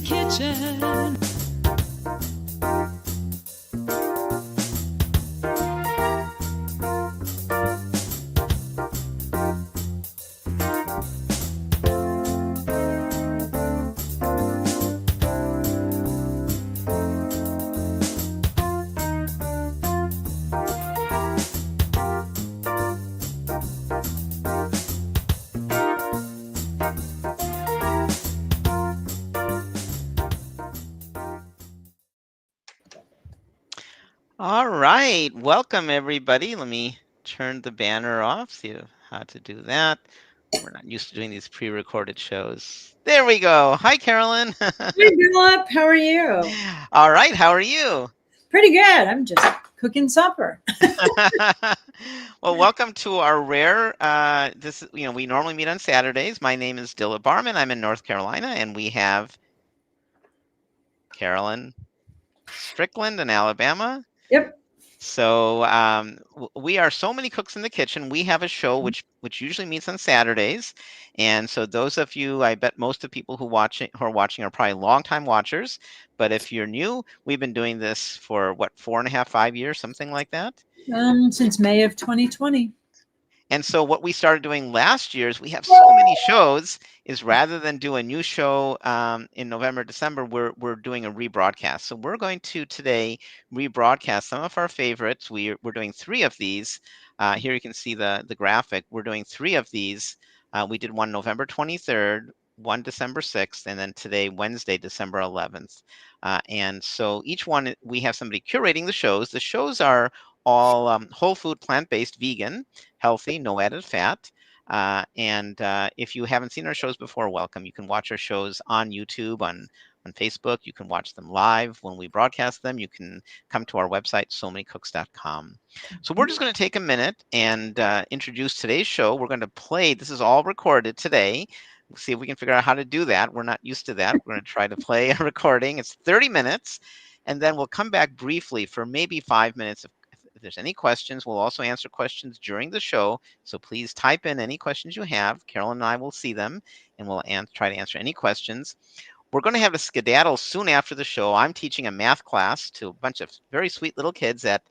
kitchen. All right, welcome everybody. Let me turn the banner off, see how to do that. We're not used to doing these pre-recorded shows. There we go. Hi, Carolyn. Hi, Philip. How are you? All right, how are you? Pretty good. I'm just cooking supper. Well, welcome to our rare. We normally meet on Saturdays. My name is Dilla Barman. I'm in North Carolina, and we have Carolyn Strickland in Alabama. Yep. So we are so many cooks in the kitchen. We have a show which usually meets on Saturdays, and so those of you, I bet most of the people who are watching are probably longtime watchers. But if you're new, we've been doing this for what, 4.5, 5 years, something like that. Since May of 2020. And so what we started doing last year is we have so many shows, is rather than do a new show in November, December, we're doing a rebroadcast. So we're going to today rebroadcast some of our favorites. We're doing 3 of these. Here you can see the graphic. We're doing 3 of these. We did one November 23rd, one December 6th, and then today, Wednesday, December 11th. And so each one, we have somebody curating the shows. The shows are all whole food, plant-based, vegan, healthy, no added fat. And if you haven't seen our shows before, welcome. You can watch our shows on YouTube, on Facebook. You can watch them live when we broadcast them. You can come to our website, somanycooks.com. So we're just going to take a minute and introduce today's show. We're going to play. This is all recorded today. We'll see if we can figure out how to do that. We're not used to that. We're going to try to play a recording. It's 30 minutes. And then we'll come back briefly for maybe 5 minutes. If there's any questions, we'll also answer questions during the show. So please type in any questions you have. Carolyn and I will see them, and we'll try to answer any questions. We're going to have a skedaddle soon after the show. I'm teaching a math class to a bunch of very sweet little kids at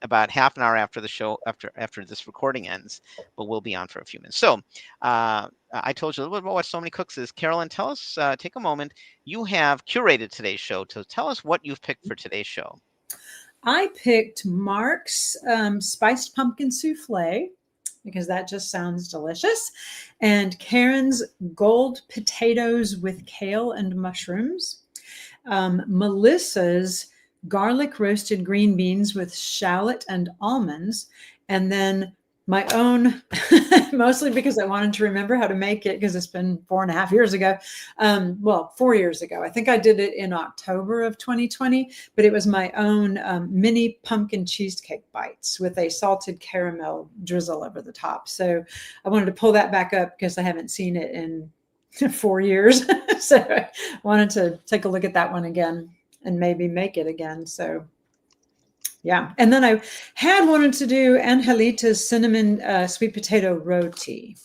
about half an hour after the show, after this recording ends, but we'll be on for a few minutes. So I told you a little bit about what So Many Cooks is. Carolyn, tell us, take a moment. You have curated today's show, so tell us what you've picked for today's show. I picked Mark's spiced pumpkin souffle because that just sounds delicious, and Karen's gold potatoes with kale and mushrooms, Melissa's garlic roasted green beans with shallot and almonds, and then my own, mostly because I wanted to remember how to make it because it's been 4.5 years ago. 4 years ago. I think I did it in October of 2020, but it was my own mini pumpkin cheesecake bites with a salted caramel drizzle over the top. So I wanted to pull that back up because I haven't seen it in 4 years. So I wanted to take a look at that one again and maybe make it again. So yeah. And then I had wanted to do Angelita's cinnamon sweet potato roti.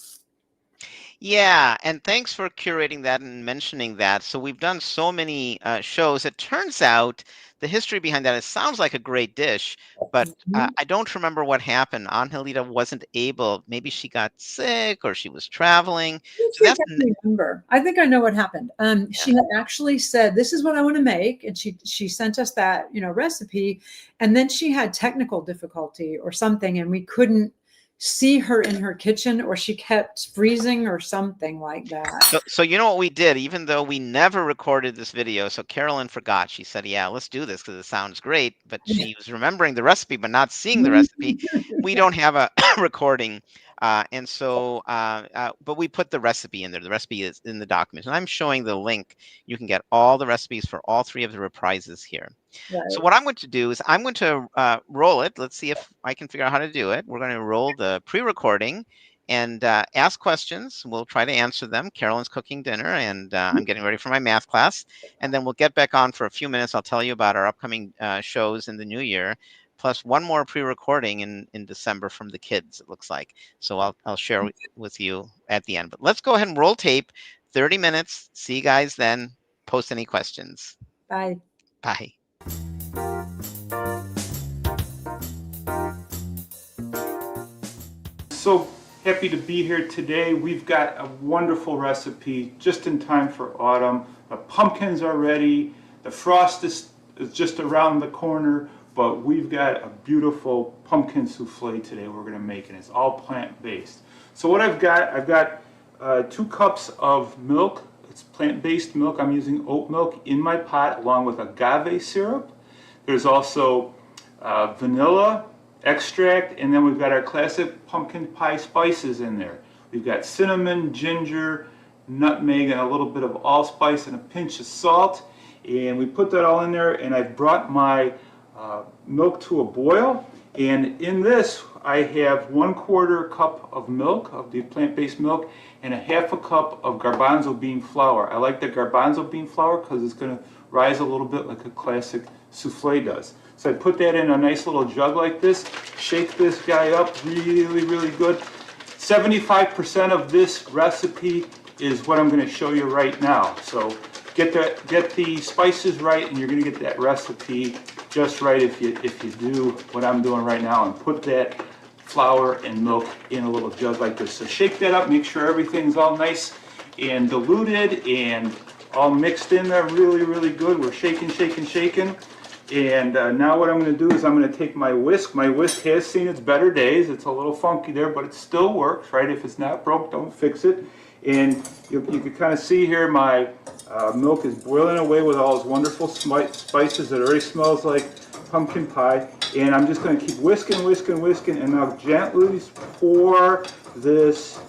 Yeah, and thanks for curating that and mentioning that. So we've done so many shows. It turns out the history behind that, it sounds like a great dish, but I don't remember what happened. Angelita wasn't able, maybe she got sick or she was traveling. So I remember. I think I know what happened. She had actually said, "This is what I want to make," and she sent us that recipe, and then she had technical difficulty or something, and we couldn't see her in her kitchen, or she kept freezing or something like that. So you know what we did, even though we never recorded this video. So Carolyn forgot. She said, yeah, let's do this because it sounds great. But she was remembering the recipe, but not seeing the recipe. We don't have a recording. But we put the recipe in there. The recipe is in the documents. And I'm showing the link. You can get all the recipes for all 3 of the reprises here. Right. So what I'm going to do is I'm going to roll it. Let's see if I can figure out how to do it. We're going to roll the pre-recording and ask questions. We'll try to answer them. Carolyn's cooking dinner, and I'm getting ready for my math class. And then we'll get back on for a few minutes. I'll tell you about our upcoming shows in the new year, plus one more pre-recording in December from the kids, it looks like. So I'll share with you at the end. But let's go ahead and roll tape. 30 minutes. See you guys then. post any questions. Bye. Bye. So happy to be here today. We've got a wonderful recipe just in time for autumn. The pumpkins are ready. The frost is just around the corner, but we've got a beautiful pumpkin souffle today we're going to make, and it's all plant-based. So what I've got 2 cups of milk. It's plant-based milk. I'm using oat milk in my pot along with agave syrup. There's also vanilla extract, and then we've got our classic pumpkin pie spices in there. We've got cinnamon, ginger, nutmeg, and a little bit of allspice and a pinch of salt. And we put that all in there, and I've brought my milk to a boil. And in this, I have 1/4 cup of milk, of the plant-based milk, and 1/2 cup of garbanzo bean flour. I like the garbanzo bean flour because it's going to rise a little bit like a classic souffle does. So I put that in a nice little jug like this, shake this guy up really, really good. 75% of this recipe is what I'm going to show you right now. So get the spices right, and you're going to get that recipe just right if you do what I'm doing right now and put that flour and milk in a little jug like this. So shake that up, make sure everything's all nice and diluted and all mixed in there really, really good. We're shaking, shaking, shaking. And now what I'm going to do is I'm going to take my whisk. My whisk has seen its better days. It's a little funky there, but it still works, right? If it's not broke, don't fix it. And you can kind of see here my milk is boiling away with all those wonderful spices. It already smells like pumpkin pie. And I'm just going to keep whisking, whisking, whisking, and now gently pour this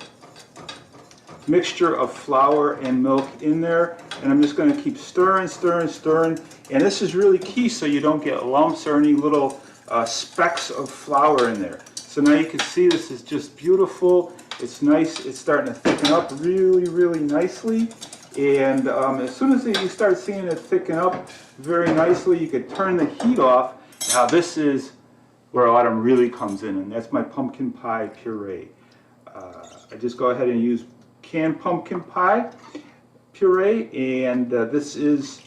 mixture of flour and milk in there. And I'm just going to keep stirring, stirring, stirring. And this is really key so you don't get lumps or any little specks of flour in there. So now you can see this is just beautiful. It's nice. It's starting to thicken up really, really nicely. And as soon as you start seeing it thicken up very nicely, you can turn the heat off. Now this is where autumn really comes in, and that's my pumpkin pie puree. I just go ahead and use canned pumpkin pie puree, and this is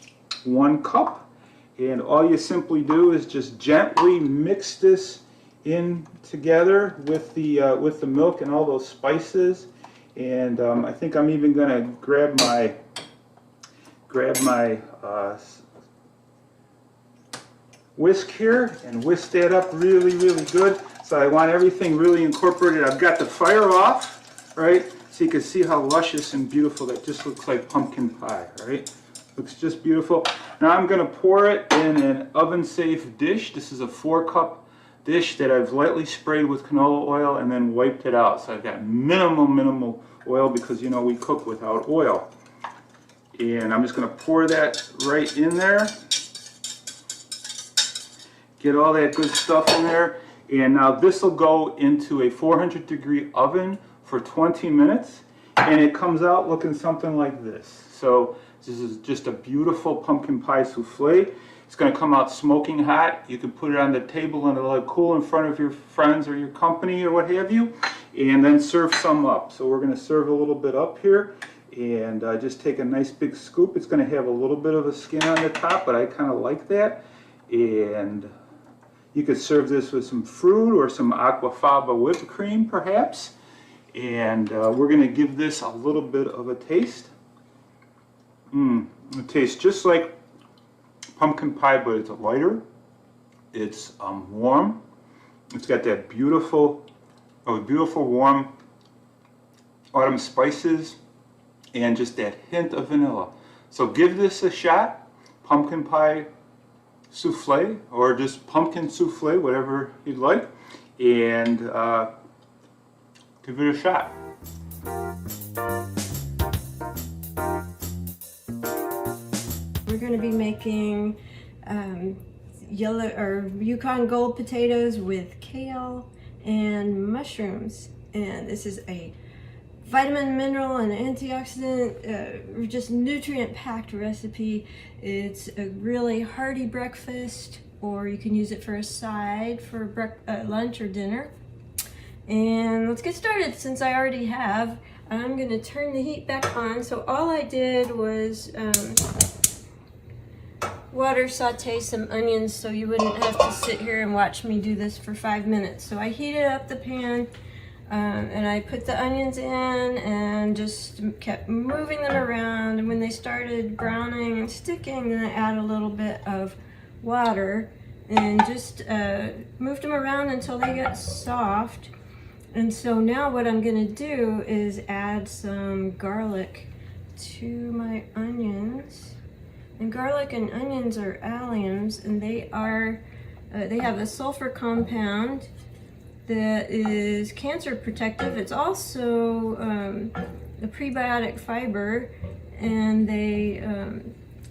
1 cup. And all you simply do is just gently mix this in together with the milk and all those spices. And I think I'm even going to grab my whisk here and whisk that up really, really good. So I want everything really incorporated. I've got the fire off, right? So you can see how luscious and beautiful that just looks like pumpkin pie, right? Looks just beautiful. Now I'm going to pour it in an oven-safe dish. This is a 4-cup dish that I've lightly sprayed with canola oil and then wiped it out. So I've got minimal oil because, you know, we cook without oil. And I'm just going to pour that right in there. Get all that good stuff in there. And now this will go into a 400-degree oven for 20 minutes. And it comes out looking something like this. So this is just a beautiful pumpkin pie souffle. It's going to come out smoking hot. You can put it on the table and let it cool in front of your friends or your company or what have you, and then serve some up. So we're going to serve a little bit up here, and just take a nice big scoop. It's going to have a little bit of a skin on the top, but I kind of like that. And you could serve this with some fruit or some aquafaba whipped cream perhaps. And we're going to give this a little bit of a taste. It tastes just like pumpkin pie, but it's lighter. It's warm. It's got that beautiful warm autumn spices and just that hint of vanilla. So give this a shot. Pumpkin pie souffle, or just pumpkin souffle, whatever you'd like, and give it a shot. We're going to be making yellow or Yukon Gold potatoes with kale and mushrooms, and this is a vitamin, mineral, and antioxidant, just nutrient-packed recipe. It's a really hearty breakfast, or you can use it for a side for lunch or dinner. And let's get started. Since I already have, I'm going to turn the heat back on. So all I did was water saute some onions so you wouldn't have to sit here and watch me do this for 5 minutes. So I heated up the pan and I put the onions in and just kept moving them around. And when they started browning and sticking, then I add a little bit of water and just moved them around until they get soft. And so now what I'm gonna do is add some garlic to my onions. And garlic and onions are alliums, and they have a sulfur compound that is cancer protective. It's also a prebiotic fiber, and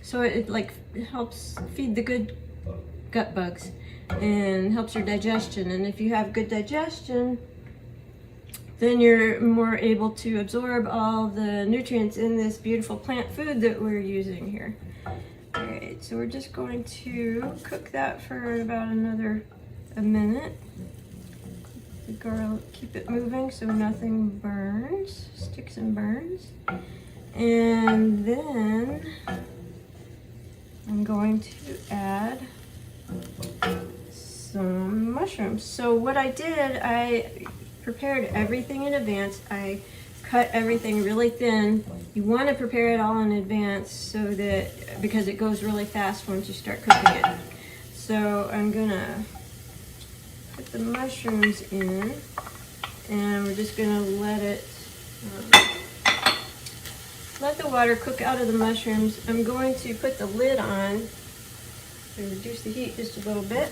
so it helps feed the good gut bugs and helps your digestion. And if you have good digestion, then you're more able to absorb all the nutrients in this beautiful plant food that we're using here. All right, so we're just going to cook that for about a minute. The garlic, keep it moving so nothing burns, sticks and burns. And then I'm going to add some mushrooms. So what I did, I prepared everything in advance. I cut everything really thin. You want to prepare it all in advance so that, because it goes really fast once you start cooking it. So I'm gonna put the mushrooms in, and we're just gonna let the water cook out of the mushrooms. I'm going to put the lid on to reduce the heat just a little bit.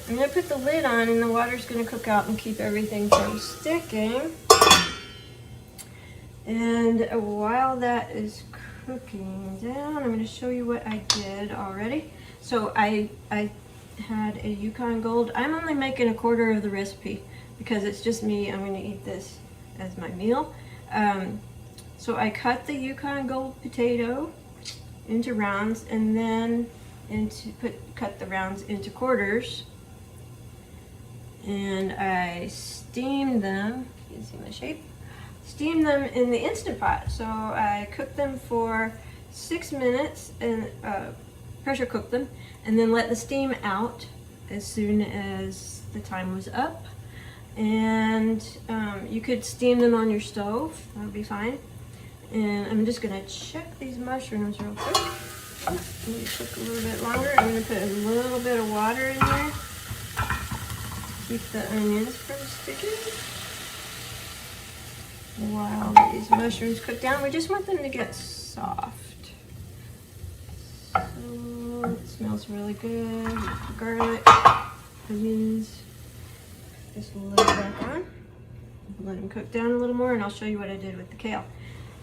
I'm going to put the lid on, and the water's going to cook out and keep everything from sticking. And while that is cooking down, I'm going to show you what I did already. So I had a Yukon Gold. I'm only making a quarter of the recipe because it's just me. I'm going to eat this as my meal. So I cut the Yukon Gold potato into rounds, and then cut the rounds into quarters. And I steamed them. You can see my shape. Steamed them in the Instant Pot. So I cooked them for 6 minutes and pressure cooked them, and then let the steam out as soon as the time was up. And you could steam them on your stove. That would be fine. And I'm just going to check these mushrooms real quick. Let me cook a little bit longer. I'm going to put a little bit of water in there. Keep the onions from sticking. While these mushrooms cook down, we just want them to get soft. So it smells really good. Garlic, onions. Just lid back on. Let them cook down a little more, and I'll show you what I did with the kale.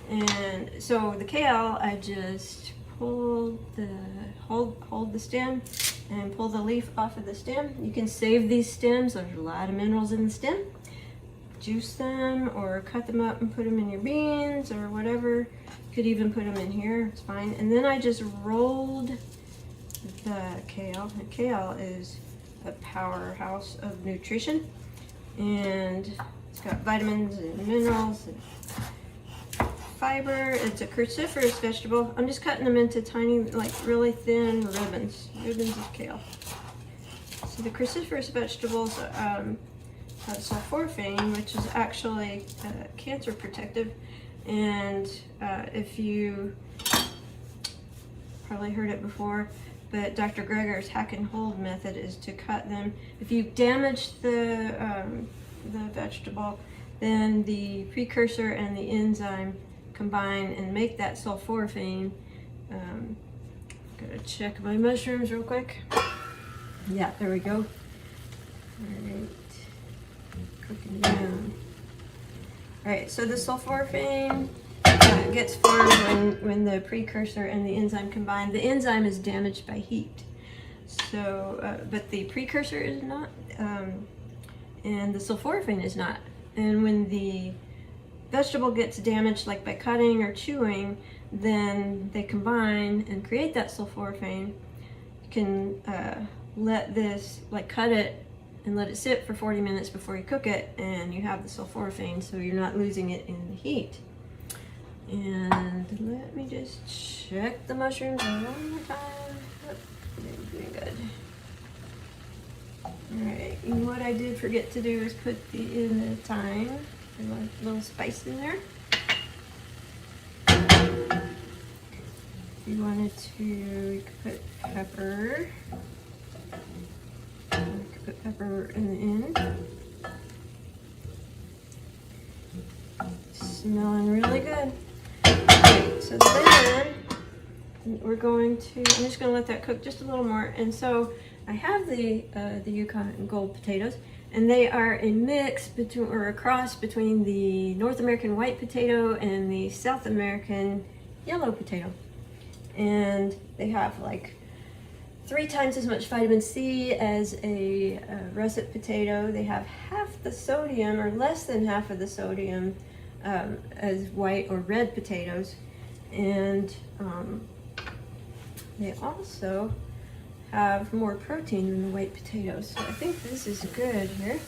And so the kale, I just hold the stem and pull the leaf off of the stem. You can save these stems. There's a lot of minerals in the stem. Juice them or cut them up and put them in your beans or whatever. You could even put them in here. It's fine. And then I just rolled the kale. The kale is a powerhouse of nutrition, and it's got vitamins and minerals and fiber. It's a cruciferous vegetable. I'm just cutting them into tiny, like really thin ribbons of kale. So the cruciferous vegetables have sulforaphane, which is actually cancer protective. And if you probably heard it before, but Dr. Greger's hack and hold method is to cut them. If you damage the vegetable, then the precursor and the enzyme combine and make that sulforaphane. Gotta check my mushrooms real quick. Yeah, there we go. All right, cooking down. All right, so the sulforaphane gets formed when the precursor and the enzyme combine. The enzyme is damaged by heat, so but the precursor is not, and the sulforaphane is not. And when the vegetable gets damaged, like by cutting or chewing, then they combine and create that sulforaphane. You can let this, like cut it and let it sit for 40 minutes before you cook it, and you have the sulforaphane, so you're not losing it in the heat. And let me just check the mushrooms one more time. Doing good. Alright, and what I did forget to do is put in the thyme, and a little spice in there. If you wanted to, you could put pepper. You could put pepper in the end. Smelling really good. Okay, so then we're going to, I'm just going to let that cook just a little more. And so I have the Yukon Gold potatoes, and they are a mix between, or a cross between the North American white potato and the South American yellow potato. And they have like 3 times as much vitamin C as a russet potato. They have half the sodium, or less than half of the sodium, as white or red potatoes. And they also have more protein than the white potatoes. So I think this is good here.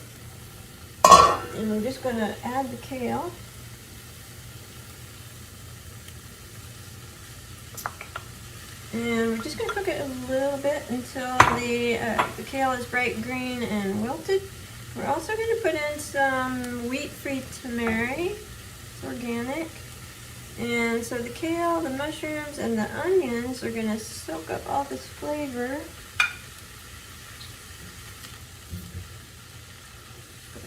And we're just going to add the kale. And we're just going to cook it a little bit until the kale is bright green and wilted. We're also going to put in some wheat-free turmeric. It's organic. And so the kale, the mushrooms, and the onions are going to soak up all this flavor.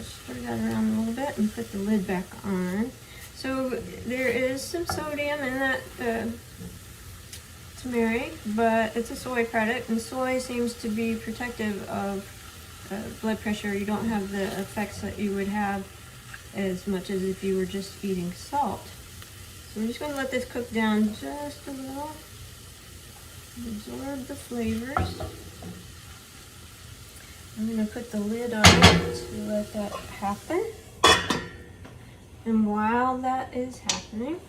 Stir that around a little bit and put the lid back on. So there is some sodium in that turmeric, but it's a soy product, and soy seems to be protective of blood pressure. You don't have the effects that you would have as much as if you were just eating salt. So we're just going to let this cook down just a little, absorb the flavors. I'm going to put the lid on it to let that happen. And while that is happening,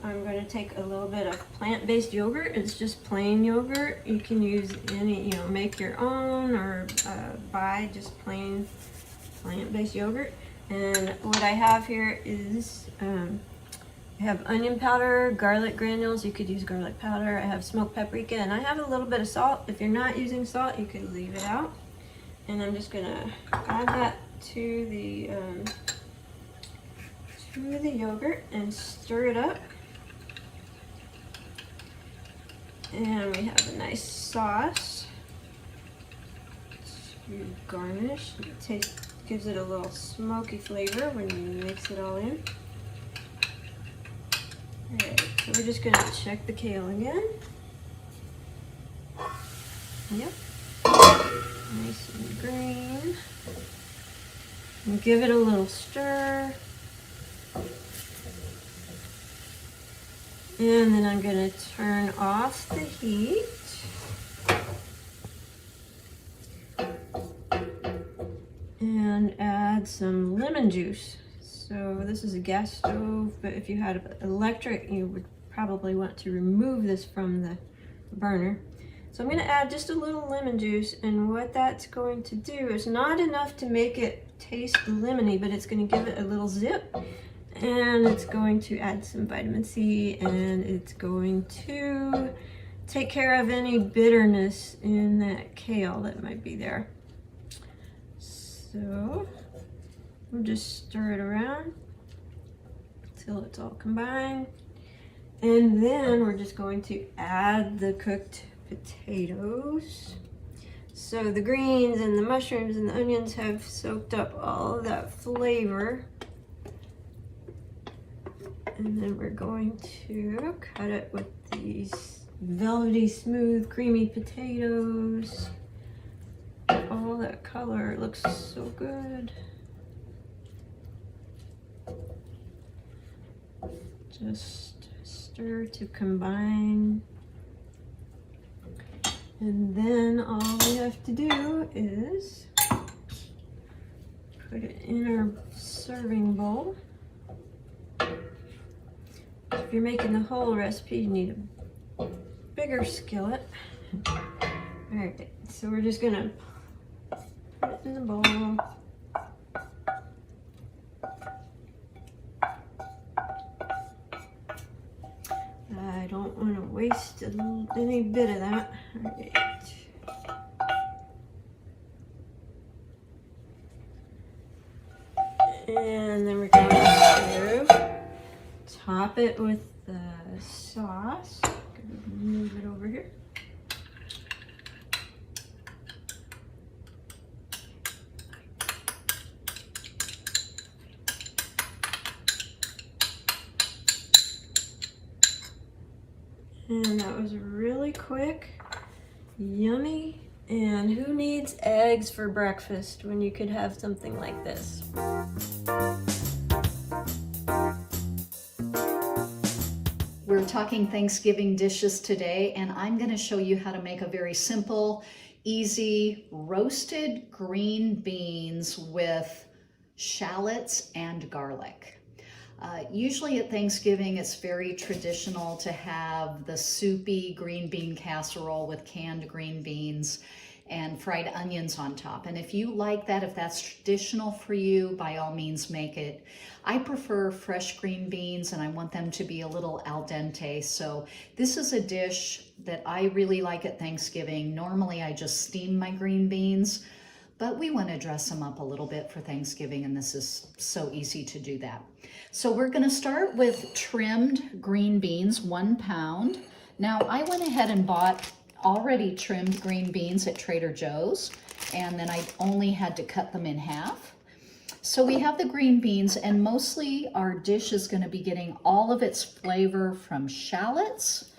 I'm going to take a little bit of plant-based yogurt. It's just plain yogurt. You can use any, make your own, or buy just plain plant-based yogurt. And what I have here is, I have onion powder, garlic granules. You could use garlic powder. I have smoked paprika, and I have a little bit of salt. If you're not using salt, you could leave it out. And I'm just going to add that to the yogurt and stir it up. And we have a nice sauce to garnish. It gives it a little smoky flavor when you mix it all in. Alright, so we're just going to check the kale again. Yep. Nice and green. And give it a little stir. And then I'm going to turn off the heat. And add some lemon juice. So this is a gas stove, but if you had electric, you would probably want to remove this from the burner. So I'm going to add just a little lemon juice, and what that's going to do is not enough to make it taste lemony, but it's going to give it a little zip, and it's going to add some vitamin C, and it's going to take care of any bitterness in that kale that might be there. So we'll just stir it around until it's all combined. And then we're just going to add the cooked potatoes. So the greens and the mushrooms and the onions have soaked up all of that flavor. And then we're going to cut it with these velvety, smooth, creamy potatoes. All that color looks so good. Just stir to combine. And then all we have to do is put it in our serving bowl. If you're making the whole recipe, you need a bigger skillet. Alright, so we're just gonna put it in the bowl. don't want to waste any bit of that. All right. And then we're going to top it with the sauce. Gonna move it over here. And that was really quick, yummy, and who needs eggs for breakfast when you could have something like this? We're talking Thanksgiving dishes today, and I'm going to show you how to make a very simple, easy, roasted green beans with shallots and garlic. Usually at Thanksgiving, it's very traditional to have the soupy green bean casserole with canned green beans and fried onions on top. And if you like that, if that's traditional for you, by all means make it. I prefer fresh green beans and I want them to be a little al dente. So this is a dish that I really like at Thanksgiving. Normally I just steam my green beans, but we want to dress them up a little bit for Thanksgiving, and this is so easy to do that. So we're going to start with trimmed green beans, 1 pound. Now I went ahead and bought already trimmed green beans at Trader Joe's, and then I only had to cut them in half. So we have the green beans, and mostly our dish is going to be getting all of its flavor from shallots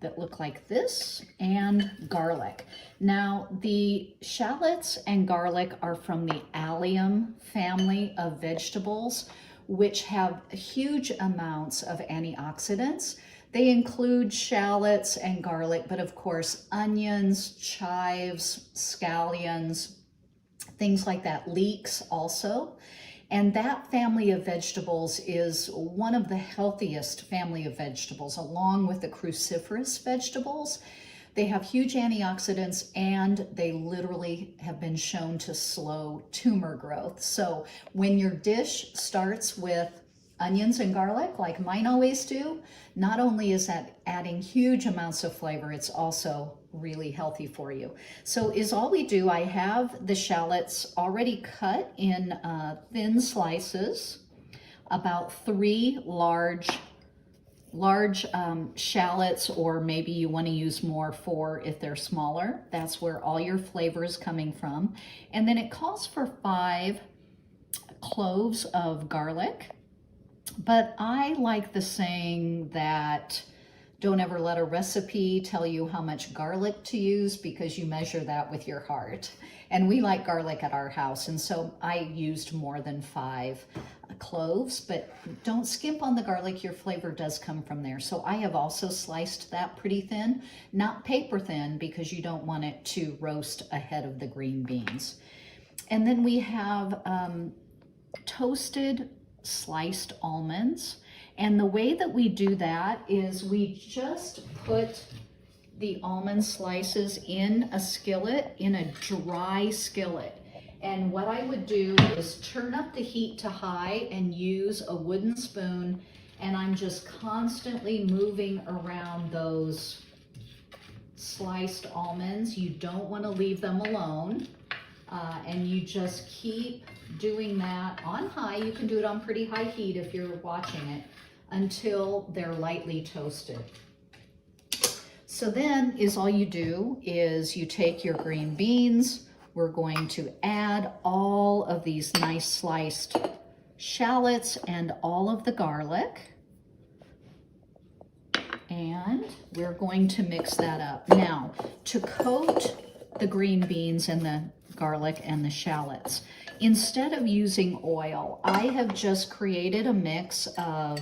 that look like this and garlic. Now the shallots and garlic are from the allium family of vegetables, which have huge amounts of antioxidants. They include shallots and garlic, but of course onions, chives, scallions, things like that, leeks also. And that family of vegetables is one of the healthiest family of vegetables, along with the cruciferous vegetables. They have huge antioxidants, and they literally have been shown to slow tumor growth. So when your dish starts with onions and garlic, like mine always do, not only is that adding huge amounts of flavor, it's also really healthy for you. So is all we do. I have the shallots already cut in thin slices, about 3 large shallots, or maybe you want to use more 4 if they're smaller. That's where all your flavor is coming from. And then it calls for 5 cloves of garlic. But I like the saying that don't ever let a recipe tell you how much garlic to use, because you measure that with your heart. And we like garlic at our house, and so I used more than 5 cloves, but don't skimp on the garlic. Your flavor does come from there. So I have also sliced that pretty thin, not paper thin, because you don't want it to roast ahead of the green beans. And then we have toasted sliced almonds. And the way that we do that is we just put the almond slices in a skillet, in a dry skillet. And what I would do is turn up the heat to high and use a wooden spoon, and I'm just constantly moving around those sliced almonds. You don't want to leave them alone, and you just keep doing that on high. You can do it on pretty high heat if you're watching it, until they're lightly toasted. So then is all you do is you take your green beans. We're going to add all of these nice sliced shallots and all of the garlic. And we're going to mix that up. Now, to coat the green beans and the garlic and the shallots, instead of using oil, I have just created a mix of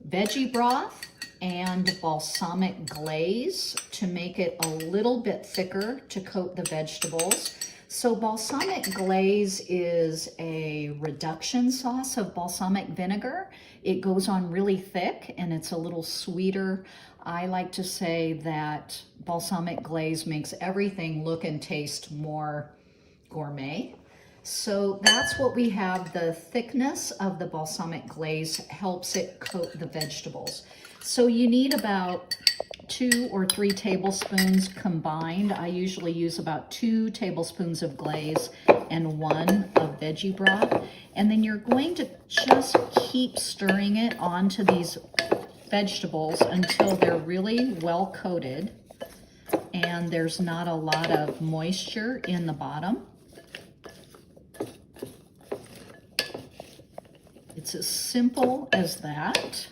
veggie broth and balsamic glaze to make it a little bit thicker to coat the vegetables. So balsamic glaze is a reduction sauce of balsamic vinegar. It goes on really thick and it's a little sweeter. I like to say that balsamic glaze makes everything look and taste more gourmet. So that's what we have. The thickness of the balsamic glaze helps it coat the vegetables. So you need about 2 or 3 tablespoons combined. I usually use about 2 tablespoons of glaze and 1 of veggie broth. And then you're going to just keep stirring it onto these vegetables until they're really well coated and there's not a lot of moisture in the bottom. It's as simple as that.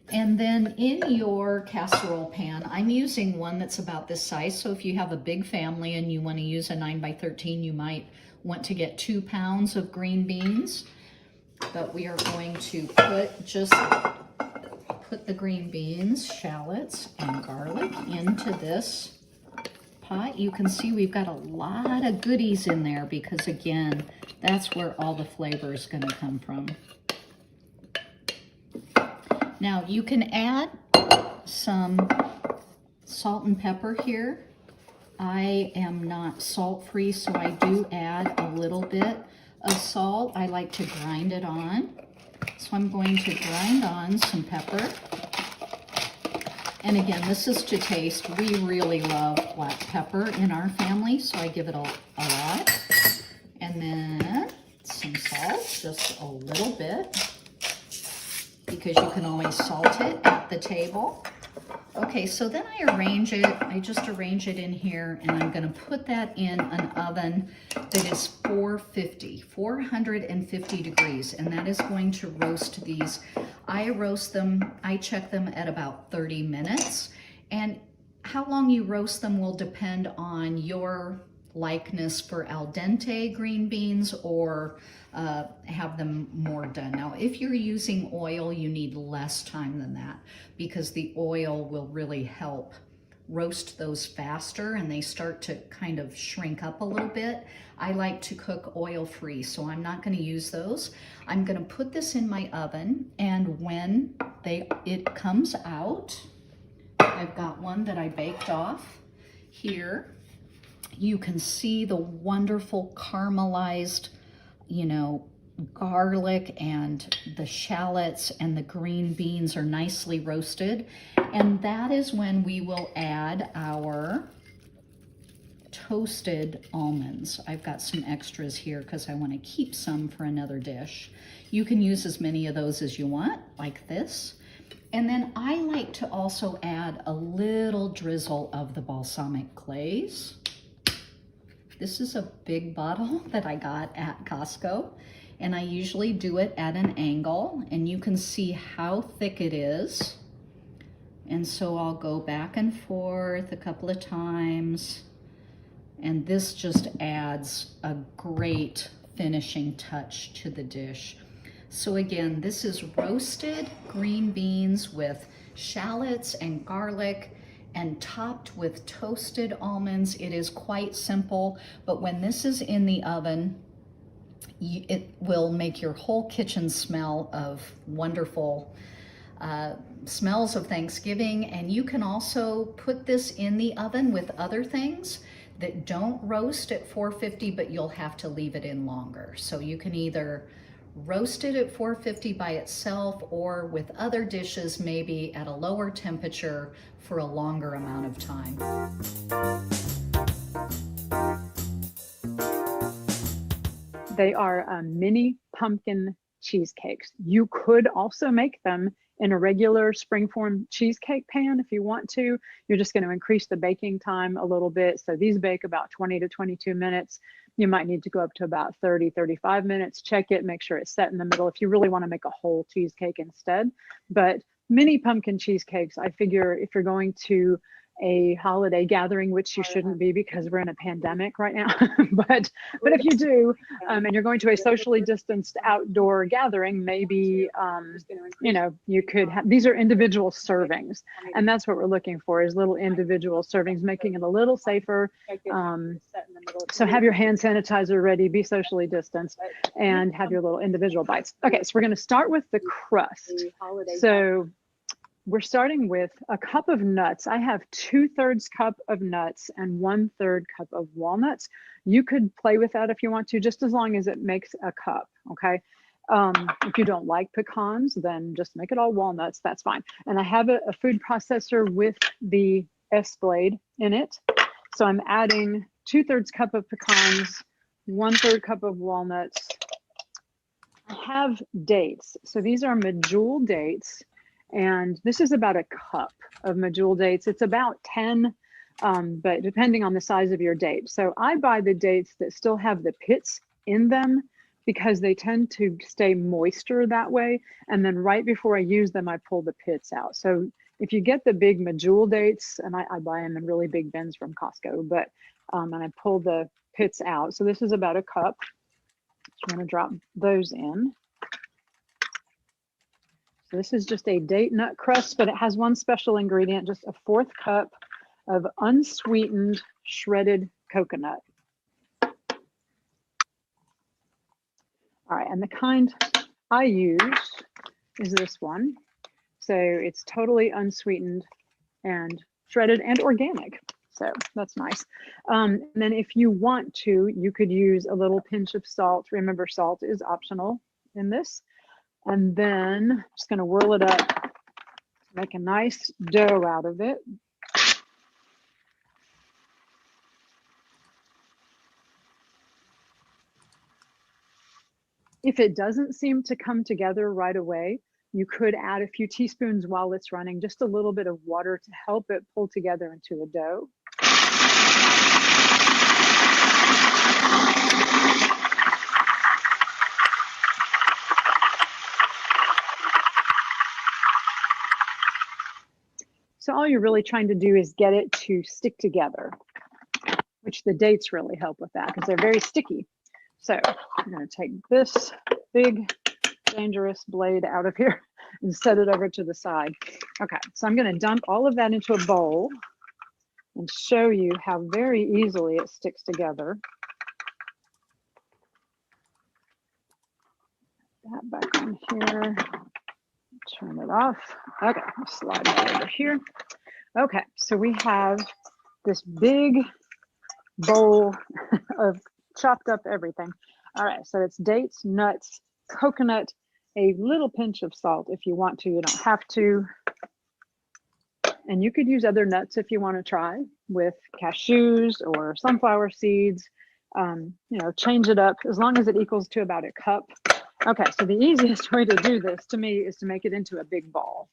And then in your casserole pan, I'm using one that's about this size. So if you have a big family and you want to use a 9 by 13, you might want to get 2 pounds of green beans. But we are going to put the green beans, shallots, and garlic into this pot. You can see we've got a lot of goodies in there because, again, that's where all the flavor is going to come from. Now you can add some salt and pepper here. I am not salt-free, so I do add a little bit of salt. I like to grind it on. So I'm going to grind on some pepper. And again, this is to taste. We really love black pepper in our family, so I give it a lot. And then some salt, just a little bit, because you can always salt it at the table. Okay, so then I just arrange it in here, and I'm gonna put that in an oven that is 450 degrees, and that is going to roast these. I check them at about 30 minutes, and how long you roast them will depend on your likeness for al dente green beans or have them more done. Now, if you're using oil, you need less time than that because the oil will really help roast those faster and they start to kind of shrink up a little bit. I like to cook oil-free, so I'm not going to use those. I'm going to put this in my oven, and when it comes out, I've got one that I baked off here. You can see the wonderful caramelized, garlic and the shallots and the green beans are nicely roasted. And that is when we will add our toasted almonds. I've got some extras here because I want to keep some for another dish. You can use as many of those as you want, like this. And then I like to also add a little drizzle of the balsamic glaze. This is a big bottle that I got at Costco, and I usually do it at an angle, and you can see how thick it is. And so I'll go back and forth a couple of times, and this just adds a great finishing touch to the dish. So again, this is roasted green beans with shallots and garlic and topped with toasted almonds. It is quite simple, but when this is in the oven, it will make your whole kitchen smell of wonderful smells of Thanksgiving. And you can also put this in the oven with other things that don't roast at 450, but you'll have to leave it in longer. So you can either roast it at 450 by itself or with other dishes, maybe at a lower temperature for a longer amount of time. They are mini pumpkin cheesecakes. You could also make them in a regular springform cheesecake pan if you want to. You're just going to increase the baking time a little bit. So these bake about 20 to 22 minutes. You might need to go up to about 30, 35 minutes. Check it, make sure it's set in the middle if you really want to make a whole cheesecake instead. But mini pumpkin cheesecakes, I figure if you're going to a holiday gathering, which you shouldn't be because we're in a pandemic right now, but if you do, and you're going to a socially distanced outdoor gathering, maybe you could have, these are individual servings, and that's what we're looking for, is little individual servings, making it a little safer. So have your hand sanitizer ready, be socially distanced, and have your little individual bites. Okay, so we're going to start with the crust. So we're starting with a cup of nuts. I have 2/3 cup of nuts and 1/3 cup of walnuts. You could play with that if you want to, just as long as it makes a cup, okay? If you don't like pecans, then just make it all walnuts, that's fine. And I have a food processor with the S-blade in it. So I'm adding 2/3 cup of pecans, 1/3 cup of walnuts. I have dates. So these are medjool dates. And this is about a cup of medjool dates. It's about 10, but depending on the size of your date. So I buy the dates that still have the pits in them because they tend to stay moister that way. And then right before I use them, I pull the pits out. So if you get the big medjool dates, and I buy them in really big bins from Costco, but and I pull the pits out. So this is about a cup. So I'm going to drop those in. So this is just a date nut crust, but it has one special ingredient, just a 1/4 cup of unsweetened shredded coconut. All right, and the kind I use is this one. So it's totally unsweetened and shredded and organic. So that's nice. And then if you want to, you could use a little pinch of salt. Remember, salt is optional in this. And then I'm just going to whirl it up, make a nice dough out of it. If it doesn't seem to come together right away, you could add a few teaspoons while it's running, just a little bit of water to help it pull together into a dough. So all you're really trying to do is get it to stick together, which the dates really help with that because they're very sticky. So I'm going to take this big, dangerous blade out of here and set it over to the side. Okay, so I'm going to dump all of that into a bowl and show you how very easily it sticks together. That back on here. Turn it off. Okay, I'll slide that over here. Okay, so we have this big bowl of chopped up everything. All right, so it's dates, nuts, coconut, a little pinch of salt if you want to. You don't have to. And you could use other nuts if you want to try with cashews or sunflower seeds. You know, change it up as long as it equals to about a cup. Okay, so the easiest way to do this to me is to make it into a big ball.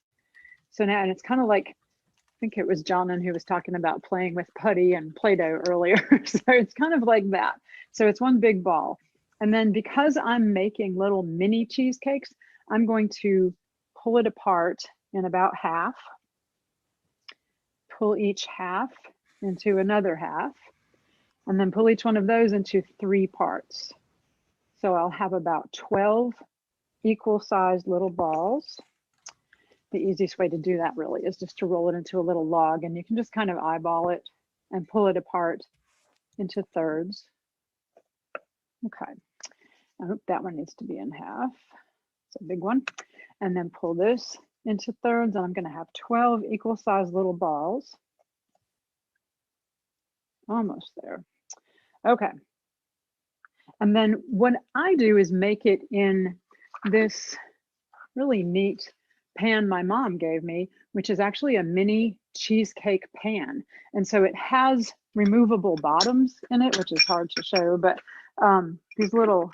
So now, and it's kind of like, I think it was Jonan who was talking about playing with putty and Play-Doh earlier. So it's kind of like that. So it's one big ball. And then because I'm making little mini cheesecakes, I'm going to pull it apart in about half, pull each half into another half, and then pull each one of those into 3 parts. So I'll have about 12 equal-sized little balls. The easiest way to do that really is just to roll it into a little log, and you can just kind of eyeball it and pull it apart into thirds. Okay, I hope that one needs to be in half. It's a big one. And then pull this into thirds, and I'm going to have 12 equal-sized little balls. Almost there. Okay. And then what I do is make it in this really neat pan my mom gave me, which is actually a mini cheesecake pan. And so it has removable bottoms in it, which is hard to show, but these little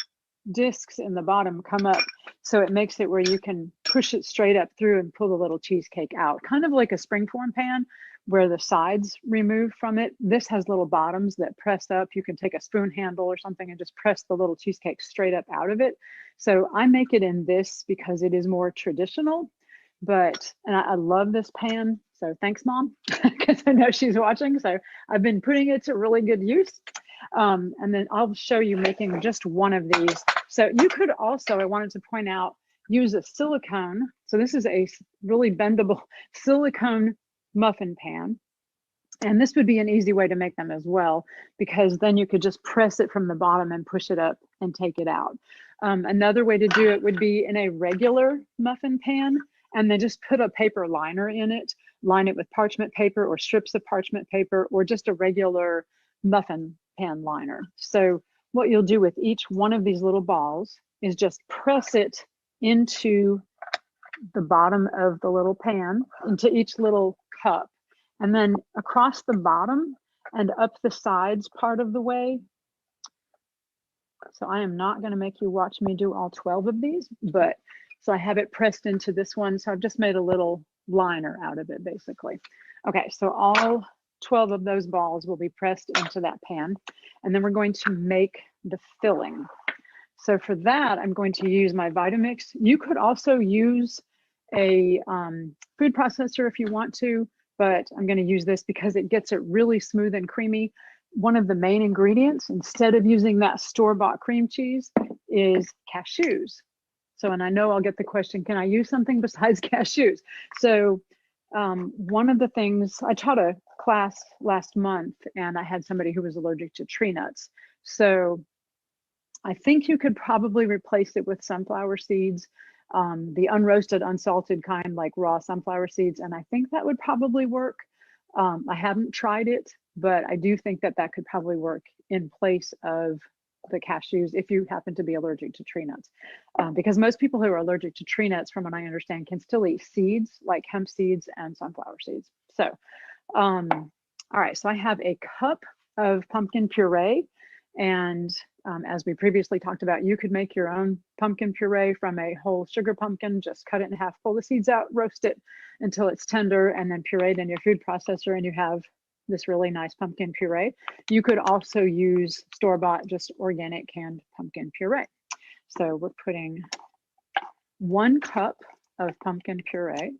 discs in the bottom come up. So it makes it where you can push it straight up through and pull the little cheesecake out, kind of like a springform pan where the sides remove from it. This has little bottoms that press up. You can take a spoon handle or something and just press the little cheesecake straight up out of it. So I make it in this because it is more traditional, and I love this pan. So thanks, Mom, because I know she's watching. So I've been putting it to really good use. And then I'll show you making just one of these. So you could also, I wanted to point out, use a silicone. So this is a really bendable silicone muffin pan. And this would be an easy way to make them as well, because then you could just press it from the bottom and push it up and take it out. Another way to do it would be in a regular muffin pan and then just put a paper liner in it, line it with parchment paper or strips of parchment paper or just a regular muffin pan liner. So what you'll do with each one of these little balls is just press it into the bottom of the little pan, into each little cup, and then across the bottom and up the sides part of the way. So I am not going to make you watch me do all 12 of these, but so I have it pressed into this one. So I've just made a little liner out of it basically. Okay, so all 12 of those balls will be pressed into that pan. And then we're going to make the filling. So for that, I'm going to use my Vitamix. You could also use a food processor if you want to, but I'm going to use this because it gets it really smooth and creamy. One of the main ingredients, instead of using that store-bought cream cheese, is cashews. So, and I know I'll get the question, can I use something besides cashews? So one of the things, I taught a class last month and I had somebody who was allergic to tree nuts. So I think you could probably replace it with sunflower seeds, the unroasted, unsalted kind, like raw sunflower seeds. And I think that would probably work. I haven't tried it, but I do think that that could probably work in place of the cashews if you happen to be allergic to tree nuts. Because most people who are allergic to tree nuts, from what I understand, can still eat seeds like hemp seeds and sunflower seeds. So, all right, so I have a cup of pumpkin puree. And as we previously talked about, you could make your own pumpkin puree from a whole sugar pumpkin, just cut it in half, pull the seeds out, roast it until it's tender, and then puree it in your food processor, and you have this really nice pumpkin puree. You could also use store-bought, just organic canned pumpkin puree. So we're putting 1 cup of pumpkin puree.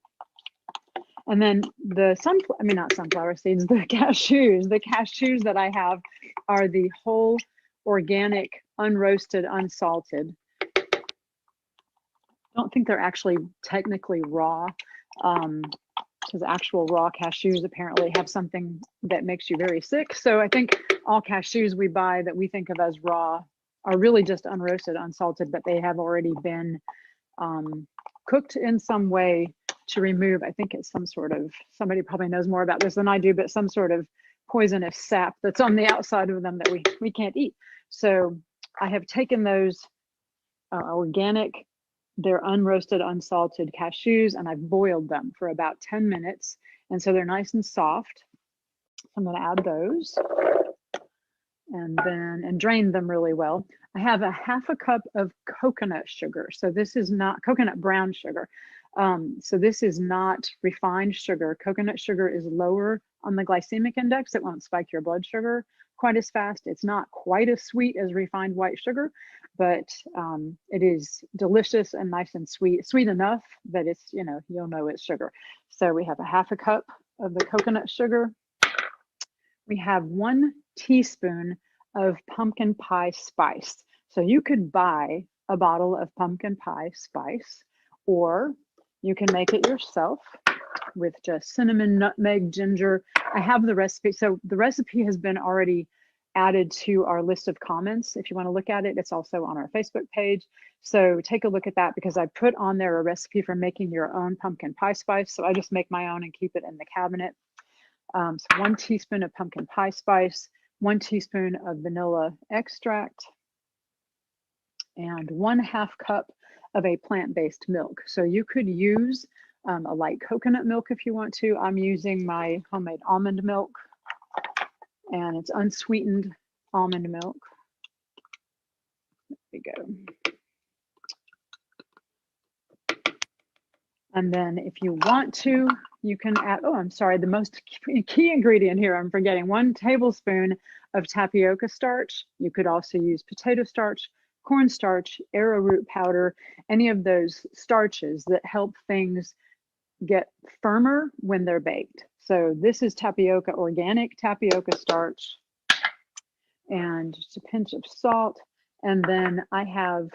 And then the not sunflower seeds, the cashews. The cashews that I have are the whole organic, unroasted, unsalted. I don't think they're actually technically raw, because actual raw cashews apparently have something that makes you very sick. So I think all cashews we buy that we think of as raw are really just unroasted, unsalted, but they have already been cooked in some way to remove, I think it's some sort of, somebody probably knows more about this than I do, but some sort of poisonous sap that's on the outside of them that we can't eat. So I have taken those organic, they're unroasted, unsalted cashews, and I've boiled them for about 10 minutes. And so they're nice and soft. I'm going to add those and drain them really well. I have a half a cup of coconut sugar. So this is not coconut brown sugar. So this is not refined sugar. Coconut sugar is lower on the glycemic index. It won't spike your blood sugar quite as fast. It's not quite as sweet as refined white sugar, but it is delicious and nice and sweet enough that it's, you'll know it's sugar. So we have a half a cup of the coconut sugar. We have 1 teaspoon of pumpkin pie spice. So you could buy a bottle of pumpkin pie spice, or you can make it yourself with just cinnamon, nutmeg, ginger. I have the recipe. So the recipe has been already added to our list of comments. If you want to look at it, it's also on our Facebook page. So take a look at that, because I put on there a recipe for making your own pumpkin pie spice. So I just make my own and keep it in the cabinet. So 1 teaspoon of pumpkin pie spice, 1 teaspoon of vanilla extract, and 1/2 cup of a plant-based milk. So you could use a light coconut milk if you want to. I'm using my homemade almond milk, and it's unsweetened almond milk. There we go. And then if you want to, you can add, oh, I'm sorry, the most key ingredient here, I'm forgetting, 1 tablespoon of tapioca starch. You could also use potato starch, cornstarch, arrowroot powder, any of those starches that help things get firmer when they're baked. So this is tapioca, organic tapioca starch, and just a pinch of salt. And then I have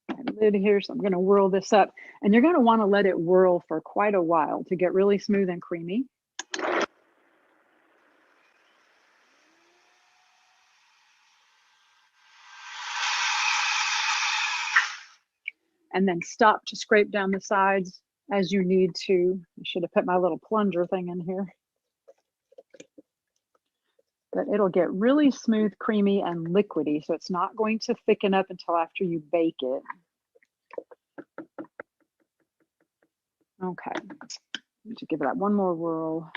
my lid here, so I'm going to whirl this up, and you're going to want to let it whirl for quite a while to get really smooth and creamy. And then stop to scrape down the sides as you need to. I should have put my little plunger thing in here. But it'll get really smooth, creamy, and liquidy, so it's not going to thicken up until after you bake it. Okay, need to give that one more whirl.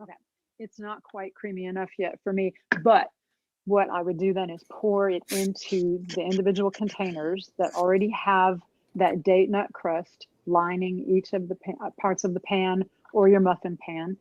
Okay, it's not quite creamy enough yet for me, but what I would do then is pour it into the individual containers that already have that date nut crust lining each of the parts of the pan or your muffin pan.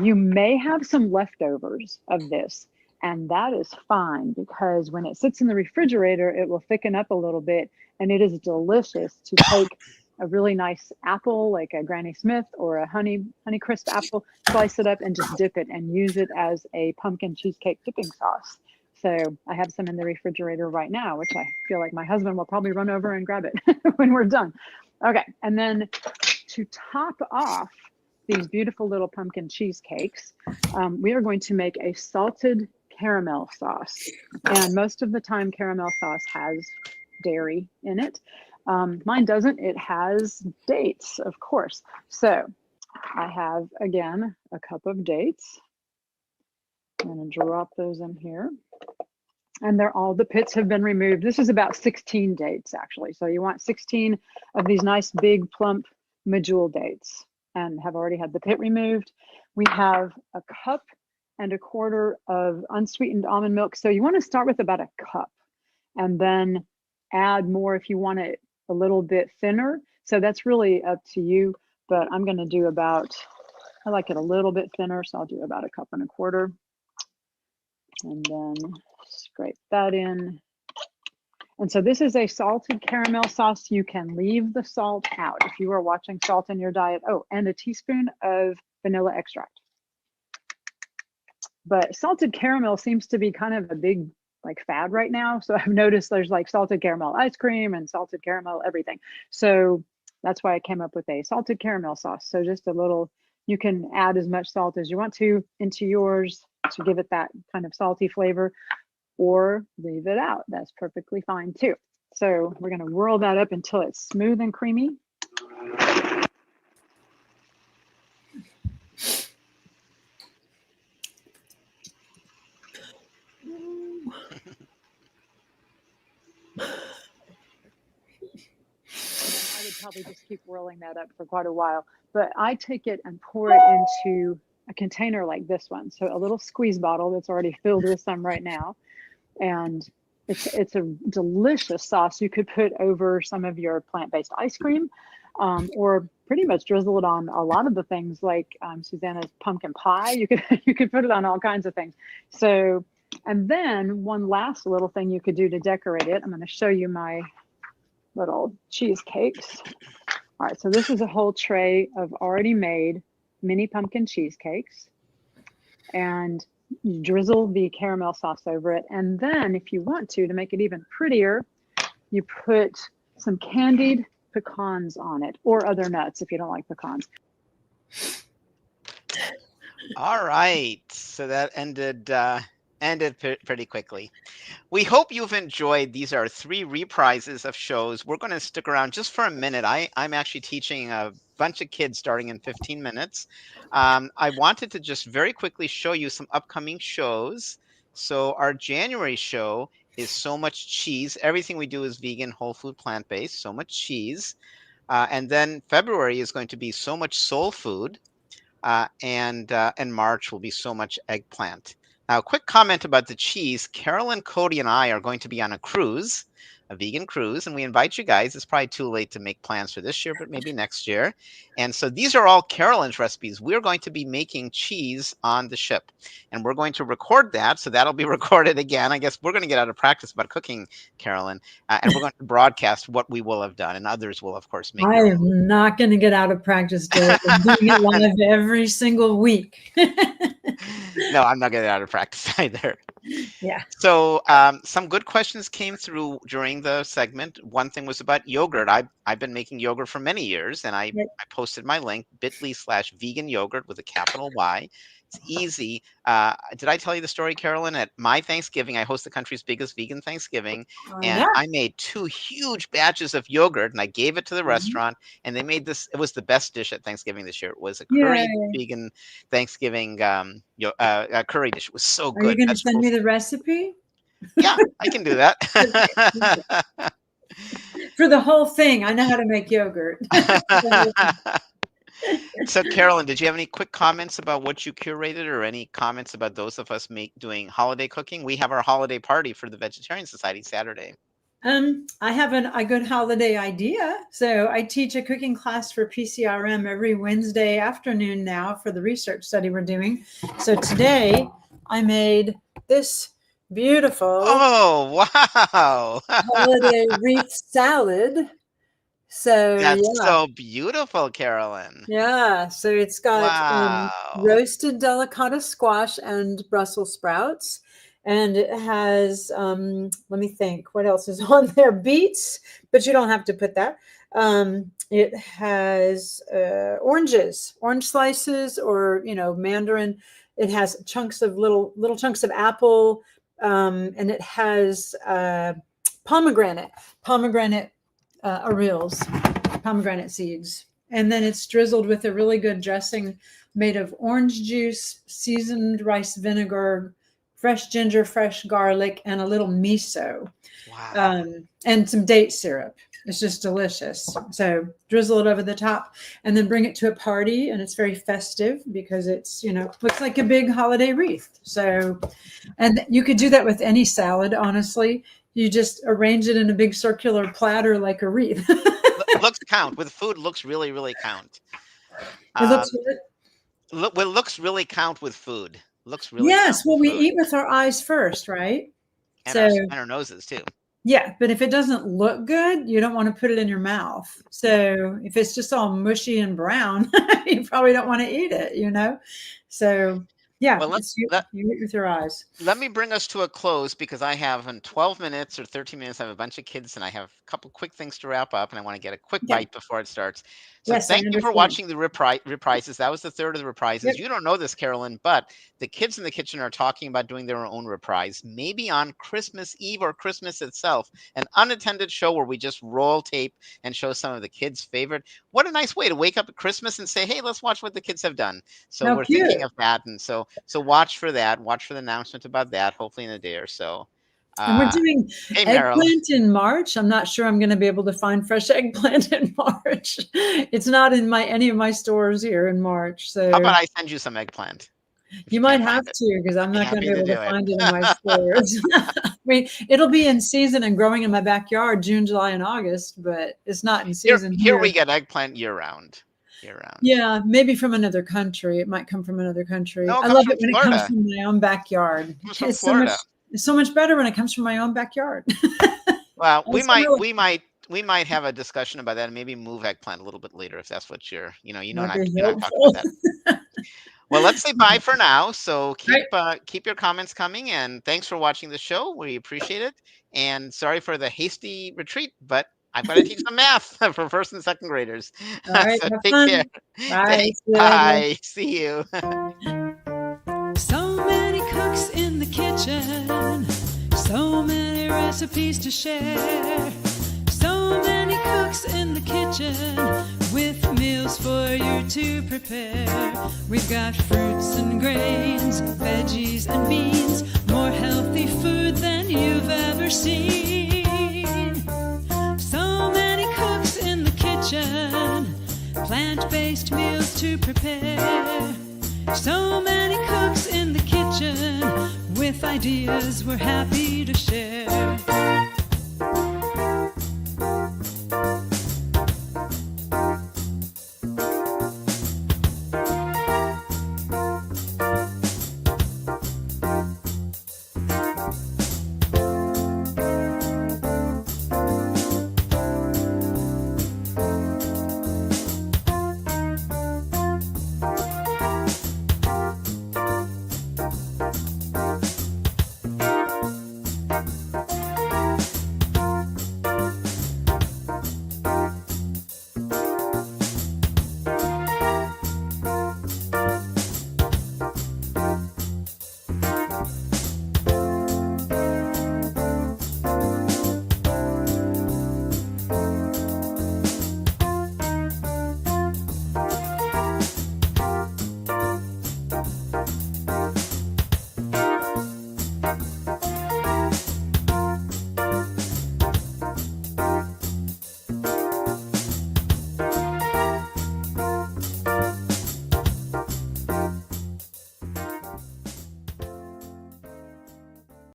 You may have some leftovers of this, and that is fine, because when it sits in the refrigerator, it will thicken up a little bit, and it is delicious to take a really nice apple, like a Granny Smith or a Honeycrisp apple, slice it up and just dip it and use it as a pumpkin cheesecake dipping sauce. So I have some in the refrigerator right now, which I feel like my husband will probably run over and grab it when we're done. Okay, and then to top off these beautiful little pumpkin cheesecakes, we are going to make a salted caramel sauce. And most of the time, caramel sauce has dairy in it. Mine doesn't. It has dates, of course. So I have, again, a cup of dates. I'm going to drop those in here. And they're all, the pits have been removed. This is about 16 dates, actually. So you want 16 of these nice, big, plump medjool dates, and have already had the pit removed. We have a cup and a quarter of unsweetened almond milk. So you want to start with about a cup and then add more if you want it a little bit thinner. So that's really up to you, but I'm going to do about, I like it a little bit thinner, so I'll do about a cup and a quarter. And then scrape that in. And so this is a salted caramel sauce. You can leave the salt out if you are watching salt in your diet. Oh, and a teaspoon of vanilla extract. But salted caramel seems to be kind of a big like fad right now. So I've noticed there's like salted caramel ice cream and salted caramel everything. So that's why I came up with a salted caramel sauce. So just a little, you can add as much salt as you want to into yours to give it that kind of salty flavor, or leave it out. That's perfectly fine too. So we're going to whirl that up until it's smooth and creamy. I would probably just keep whirling that up for quite a while, but I take it and pour it into a container like this one. So a little squeeze bottle that's already filled with some right now. And it's a delicious sauce you could put over some of your plant-based ice cream, or pretty much drizzle it on a lot of the things like Susanna's pumpkin pie. You could put it on all kinds of things. So, and then one last little thing you could do to decorate it. I'm going to show you my little cheesecakes. All right, so this is a whole tray of already made mini pumpkin cheesecakes, and you drizzle the caramel sauce over it. And then if you want to make it even prettier, you put some candied pecans on it, or other nuts if you don't like pecans. All right, so that ended pretty quickly. We hope you've enjoyed. These are 3 reprises of shows. We're going to stick around just for a minute. I'm actually teaching a bunch of kids starting in 15 minutes. I wanted to just very quickly show you some upcoming shows. So our January show is So Much Cheese. Everything we do is vegan, whole food, plant-based, so much cheese. And then February is going to be So Much Soul Food. And March will be So Much Eggplant. Now, a quick comment about the cheese. Carolyn, Cody, and I are going to be on a cruise, a vegan cruise, and we invite you guys. It's probably too late to make plans for this year, but maybe next year. And so these are all Carolyn's recipes. We're going to be making cheese on the ship, and we're going to record that, so that'll be recorded again. I guess we're going to get out of practice about cooking, Carolyn, and we're going to broadcast what we will have done, and others will, of course, make I their own. am not going to get out of practice, Dave. I'm doing it live every single week. No, I'm not getting out of practice either. Yeah. So some good questions came through during the segment. One thing was about yogurt. I've been making yogurt for many years, and I posted my link, bit.ly/vegan yogurt with a capital Y. It's easy. Did I tell you the story, Carolyn? At my Thanksgiving, I host the country's biggest vegan Thanksgiving, and Yeah. I made 2 huge batches of yogurt, and I gave it to the restaurant, and they made this. It was the best dish at Thanksgiving this year. It was a curry Yay. vegan Thanksgiving curry dish. It was so Are you good. going to send me the recipe? Yeah, I can do that. For the whole thing. I know how to make yogurt. So, Carolyn, did you have any quick comments about what you curated, or any comments about those of us doing holiday cooking? We have our holiday party for the Vegetarian Society Saturday. I have a good holiday idea. So I teach a cooking class for PCRM every Wednesday afternoon now for the research study we're doing. So today I made this beautiful wow holiday wreath salad. So that's so beautiful, Carolyn. Yeah, so it's got roasted delicata squash and Brussels sprouts, and it has let me think, what else is on there? Beets, but you don't have to put that. It has oranges, orange slices, or mandarin. It has chunks of little chunks of apple, and it has pomegranate arils, pomegranate seeds. And then it's drizzled with a really good dressing made of orange juice, seasoned rice vinegar, fresh ginger, fresh garlic, and a little miso. Wow. And some date syrup. It's just delicious. So drizzle it over the top and then bring it to a party. And it's very festive because it's, looks like a big holiday wreath. So, and you could do that with any salad, honestly. You just arrange it in a big circular platter like a wreath. Looks count. With food, looks really, really count. It looks good. It looks really count with food. Looks really Yes, well, we food. eat with our eyes first, right? And our noses too. Yeah, but if it doesn't look good, you don't want to put it in your mouth. So if it's just all mushy and brown, you probably don't want to eat it, So yeah, well, you eat with your eyes. Let me bring us to a close, because I have in 12 minutes or 13 minutes, I have a bunch of kids and I have a couple quick things to wrap up, and I want to get a quick bite before it starts. So yes, thank you for watching the reprises. That was the third of the reprises. Yep. You don't know this, Carolyn, but the kids in the kitchen are talking about doing their own reprise, maybe on Christmas Eve or Christmas itself, an unattended show where we just roll tape and show some of the kids' favorite. What a nice way to wake up at Christmas and say, hey, let's watch what the kids have done. So we're thinking of that. And so watch for that. Watch for the announcement about that, hopefully in a day or so. And we're doing eggplant in March. I'm not sure I'm going to be able to find fresh eggplant in March. It's not in any of my stores here in March. So how about I send you some eggplant? You might have to, because I'm not going to be able to find it in my stores. I mean, it'll be in season and growing in my backyard June, July, and August, but it's not in season here. We get eggplant year round. Yeah, maybe from another country. It might come from another country. No, I love it when it comes from my own backyard. It's so much better when it comes from my own backyard. Well, we might have a discussion about that and maybe move eggplant a little bit later if that's what you're, and I not talk about that. Well, let's say bye for now. So keep your comments coming, and thanks for watching the show. We appreciate it. And sorry for the hasty retreat, but I've got to teach some math for first and second graders. All right, so take fun. care. Bye. Bye. See you. So many cooks in the kitchen, so many recipes to share. So many cooks in the kitchen with meals for you to prepare. We've got fruits and grains, veggies and beans, more healthy food than you've ever seen. So many cooks in the kitchen, plant-based meals to prepare. So many cooks in the kitchen with ideas we're happy to share.